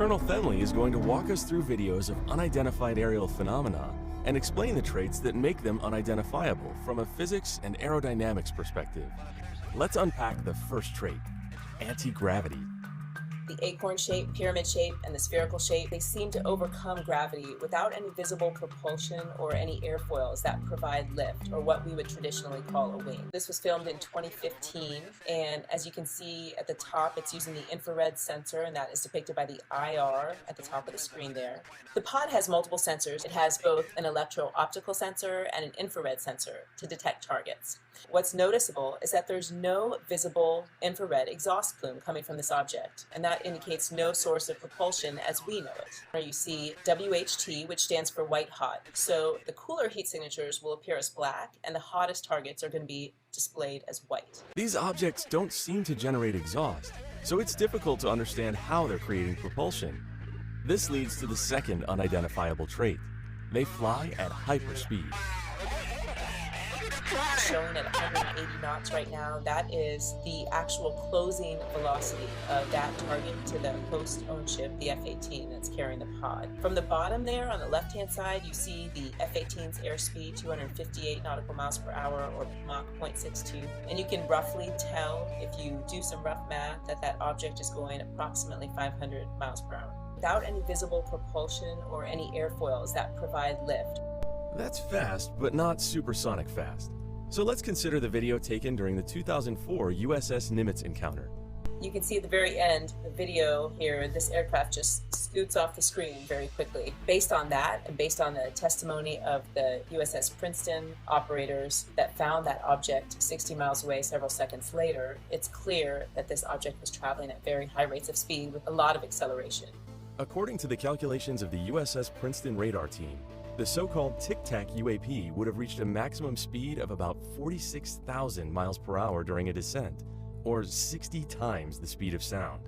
Colonel Themely is going to walk us through videos of unidentified aerial phenomena and explain the traits that make them unidentifiable from a physics and aerodynamics perspective. Let's unpack the first trait, anti-gravity. The acorn shape, pyramid shape, and the spherical shape, they seem to overcome gravity without any visible propulsion or any airfoils that provide lift, or what we would traditionally call a wing. This was filmed in 2015, and as you can see at the top, it's using the infrared sensor, and that is depicted by the IR at the top of the screen there. The pod has multiple sensors. It has both an electro-optical sensor and an infrared sensor to detect targets. What's noticeable is that there's no visible infrared exhaust plume coming from this object, and that indicates no source of propulsion as we know it. Here you see WHT, which stands for white hot. So the cooler heat signatures will appear as black, and the hottest targets are going to be displayed as white. These objects don't seem to generate exhaust, so it's difficult to understand how they're creating propulsion. This leads to the second unidentifiable trait. They fly at hyperspeed. Showing at 180 knots right now, that is the actual closing velocity of that target to the host-owned ship, the F-18, that's carrying the pod. From the bottom there on the left-hand side, you see the F-18's airspeed, 258 nautical miles per hour, or Mach 0.62. And you can roughly tell, if you do some rough math, that that object is going approximately 500 miles per hour. Without any visible propulsion or any airfoils that provide lift. That's fast, but not supersonic fast. So let's consider the video taken during the 2004 USS Nimitz encounter. You can see at the very end, the video here, this aircraft just scoots off the screen very quickly. Based on that, and based on the testimony of the USS Princeton operators that found that object 60 miles away several seconds later, it's clear that this object was traveling at very high rates of speed with a lot of acceleration. According to the calculations of the USS Princeton radar team, the so-called Tic-Tac UAP would have reached a maximum speed of about 46,000 miles per hour during a descent, or 60 times the speed of sound.